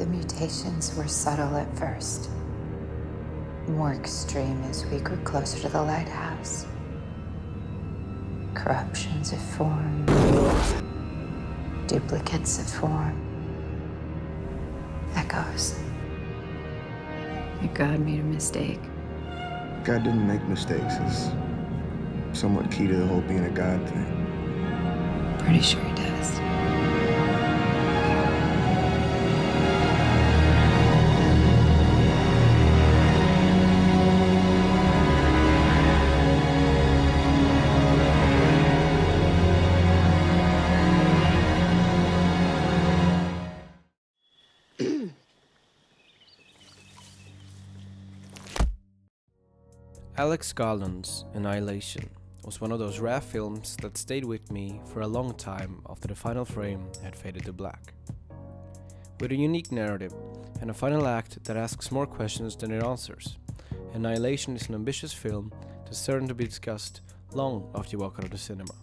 The mutations were subtle at first, more extreme as we grew closer to the lighthouse. Corruptions of form, duplicates of form, echoes. Your God made a mistake. God didn't make mistakes. It's somewhat key to the whole being a God thing. Pretty sure he does. Alex Garland's Annihilation was one of those rare films that stayed with me for a long time after the final frame had faded to black. With a unique narrative and a final act that asks more questions than it answers, Annihilation is an ambitious film that's certain to be discussed long after you walk out of the cinema,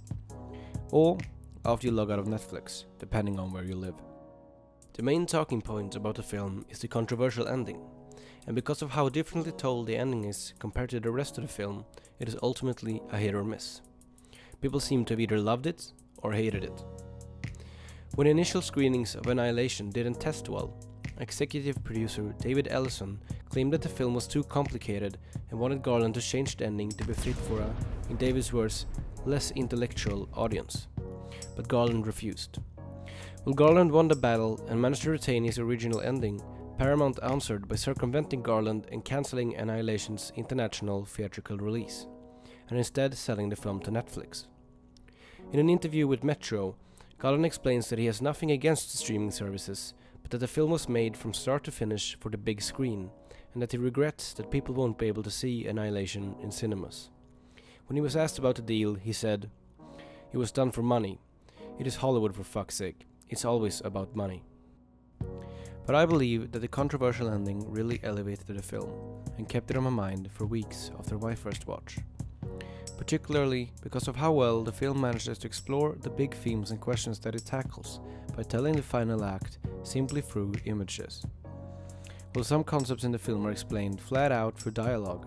or after you log out of Netflix, depending on where you live. The main talking point about the film is the controversial ending, and because of how differently told the ending is compared to the rest of the film, it is ultimately a hit or miss. People seem to have either loved it or hated it. When initial screenings of Annihilation didn't test well, executive producer David Ellison claimed that the film was too complicated and wanted Garland to change the ending to be fit for a, in David's words, less intellectual audience. But Garland refused. When Garland won the battle and managed to retain his original ending, Paramount answered by circumventing Garland and cancelling Annihilation's international theatrical release, and instead selling the film to Netflix. In an interview with Metro, Garland explains that he has nothing against the streaming services, but that the film was made from start to finish for the big screen, and that he regrets that people won't be able to see Annihilation in cinemas. When he was asked about the deal, he said, "It was done for money. It is Hollywood, for fuck's sake. It's always about money." But I believe that the controversial ending really elevated the film and kept it on my mind for weeks after my first watch. Particularly because of how well the film manages to explore the big themes and questions that it tackles by telling the final act simply through images. While some concepts in the film are explained flat out through dialogue,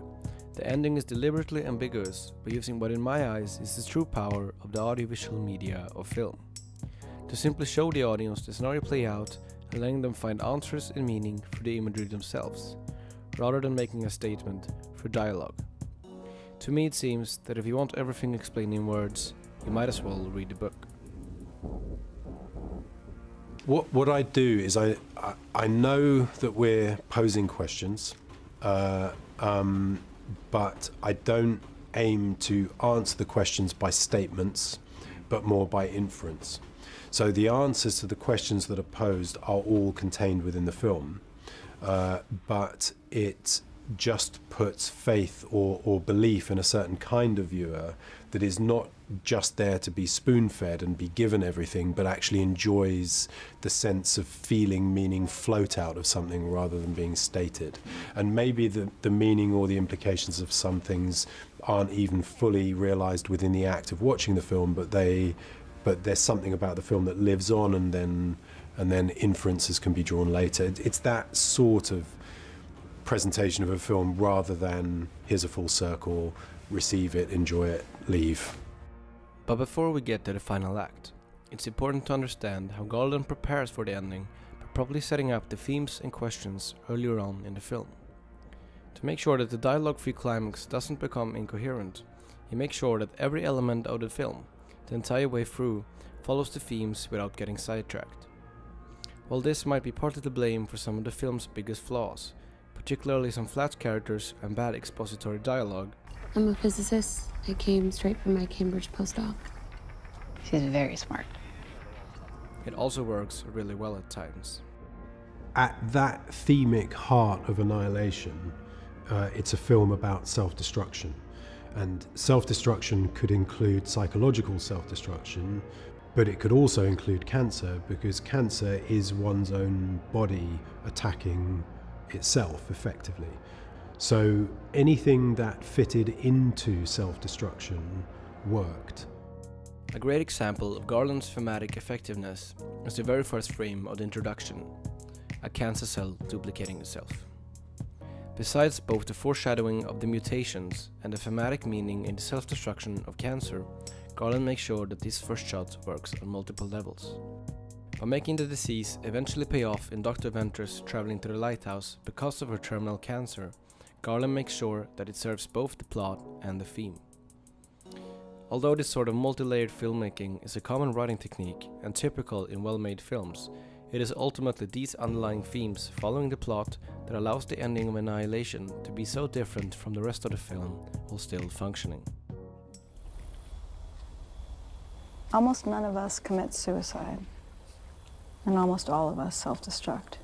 the ending is deliberately ambiguous by using what in my eyes is the true power of the audiovisual media of film. To simply show the audience the scenario play out and letting them find answers and meaning through the imagery themselves, rather than making a statement through dialogue. To me it seems that if you want everything explained in words, you might as well read the book. What I do is I know that we're posing questions, but I don't aim to answer the questions by statements, but more by inference. So the answers to the questions that are posed are all contained within the film, but it just puts faith or belief in a certain kind of viewer that is not just there to be spoon-fed and be given everything, but actually enjoys the sense of feeling meaning float out of something rather than being stated. And maybe the meaning or the implications of some things aren't even fully realized within the act of watching the film, but there's something about the film that lives on, and then inferences can be drawn later. It's that sort of presentation of a film rather than here's a full circle, receive it, enjoy it, leave. But before we get to the final act, it's important to understand how Garland prepares for the ending by properly setting up the themes and questions earlier on in the film. To make sure that the dialogue-free climax doesn't become incoherent, he makes sure that every element of the film, the entire way through, follows the themes without getting sidetracked. While this might be partly to blame for some of the film's biggest flaws, particularly some flat characters and bad expository dialogue, I'm a physicist. I came straight from my Cambridge postdoc. She's very smart. it also works really well at times. At that themic heart of Annihilation, it's a film about self-destruction. And self-destruction could include psychological self-destruction, but it could also include cancer, because cancer is one's own body attacking itself effectively. So anything that fitted into self-destruction worked. A great example of Garland's thematic effectiveness is the very first frame of the introduction. a cancer cell duplicating itself. Besides both the foreshadowing of the mutations and the thematic meaning in the self-destruction of cancer, Garland makes sure that this first shot works on multiple levels. By making the disease eventually pay off in Dr. Ventress traveling to the lighthouse because of her terminal cancer, Garland makes sure that it serves both the plot and the theme. Although this sort of multi-layered filmmaking is a common writing technique and typical in well-made films, it is ultimately these underlying themes following the plot that allows the ending of Annihilation to be so different from the rest of the film while still functioning. Almost none of us commit suicide, and almost all of us self-destruct,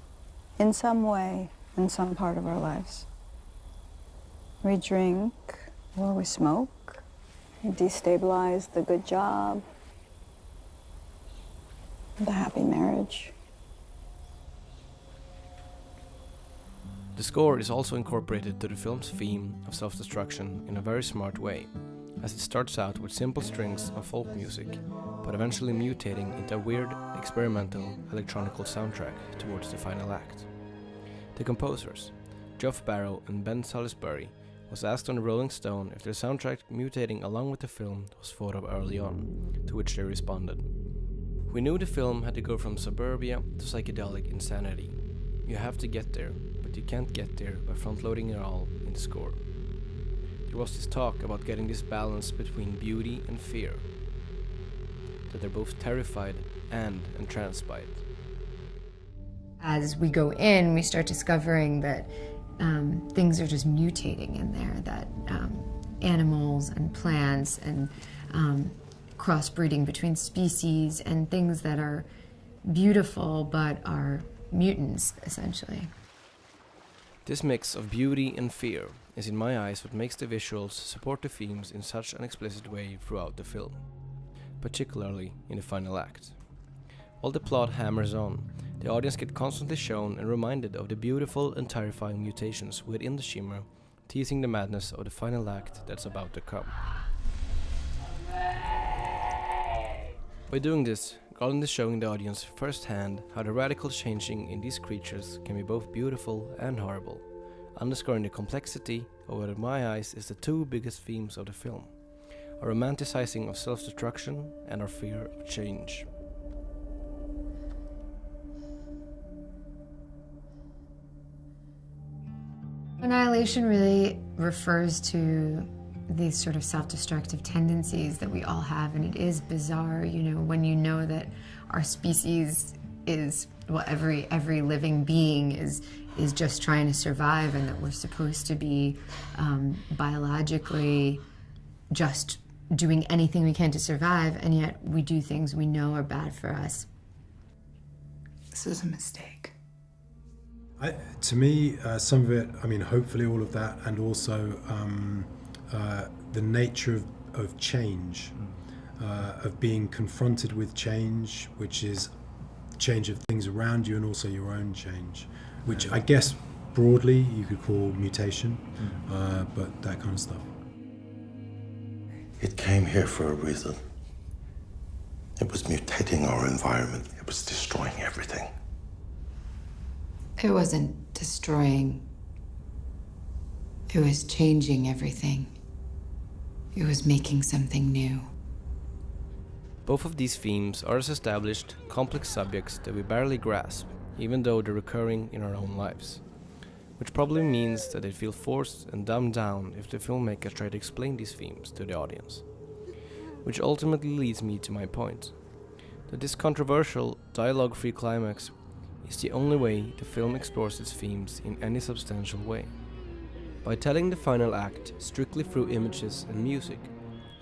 in some way, in some part of our lives. We drink, or we smoke, we destabilize the good job, the happy marriage. The score is also incorporated to the film's theme of self-destruction in a very smart way, as it starts out with simple strings of folk music, but eventually mutating into a weird, experimental, electronical soundtrack towards the final act. The composers, Geoff Barrow and Ben Salisbury, was asked on the Rolling Stone if their soundtrack mutating along with the film was thought of early on, to which they responded. We knew the film had to go from suburbia to psychedelic insanity. You have to get there, but you can't get there by front-loading it all in the score. There was this talk about getting this balance between beauty and fear, that they're both terrified and entranced by it. As we go in, we start discovering that things are just mutating in there, that animals and plants and crossbreeding between species and things that are beautiful but are mutants, essentially. This mix of beauty and fear is in my eyes what makes the visuals support the themes in such an explicit way throughout the film, particularly in the final act. While the plot hammers on, the audience get constantly shown and reminded of the beautiful and terrifying mutations within the shimmer, teasing the madness of the final act that's about to come. By doing this, Garland is showing the audience firsthand how the radical changing in these creatures can be both beautiful and horrible, underscoring the complexity of what in my eyes is the two biggest themes of the film, our romanticizing of self-destruction and our fear of change. Annihilation really refers to these sort of self-destructive tendencies that we all have, and it is bizarre, when you know that our species is, well, every living being is just trying to survive, and that we're supposed to be biologically just doing anything we can to survive, and yet we do things we know are bad for us. This is a mistake. To me, some of it, hopefully all of that, and also the nature of change, of being confronted with change, which is change of things around you and also your own change, which I guess broadly you could call mutation, but that kind of stuff. It came here for a reason. It was mutating our environment. It was destroying everything. It wasn't destroying. It was changing everything. It was making something new. Both of these themes are as established, complex subjects that we barely grasp, even though they're recurring in our own lives. Which probably means that they feel forced and dumbed down if the filmmakers try to explain these themes to the audience. Which ultimately leads me to my point, that this controversial, dialogue-free climax is the only way the film explores its themes in any substantial way. By telling the final act strictly through images and music,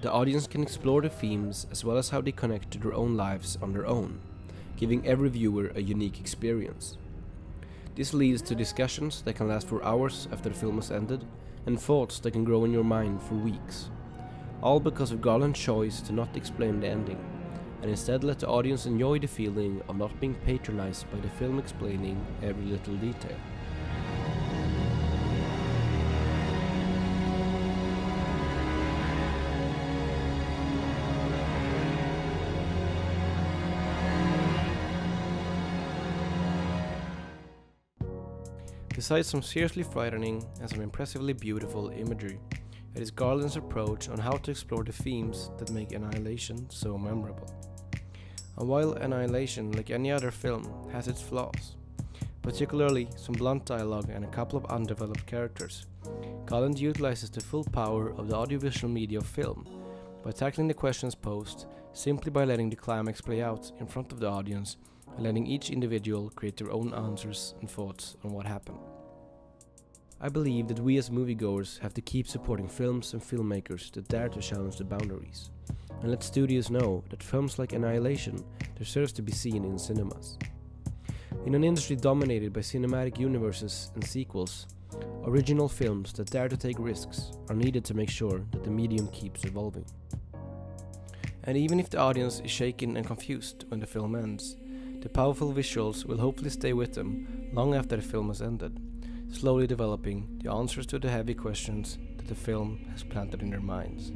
the audience can explore the themes as well as how they connect to their own lives on their own, giving every viewer a unique experience. This leads to discussions that can last for hours after the film has ended, and thoughts that can grow in your mind for weeks. All because of Garland's choice to not explain the ending, and instead let the audience enjoy the feeling of not being patronized by the film explaining every little detail. Besides some seriously frightening and some impressively beautiful imagery, it is Garland's approach on how to explore the themes that make Annihilation so memorable. And while Annihilation, like any other film, has its flaws, particularly some blunt dialogue and a couple of undeveloped characters, Garland utilizes the full power of the audiovisual media of film by tackling the questions posed simply by letting the climax play out in front of the audience and letting each individual create their own answers and thoughts on what happened. I believe that we as moviegoers have to keep supporting films and filmmakers that dare to challenge the boundaries, and let studios know that films like Annihilation deserves to be seen in cinemas. In an industry dominated by cinematic universes and sequels, original films that dare to take risks are needed to make sure that the medium keeps evolving. And even if the audience is shaken and confused when the film ends, the powerful visuals will hopefully stay with them long after the film has ended, slowly developing the answers to the heavy questions that the film has planted in their minds.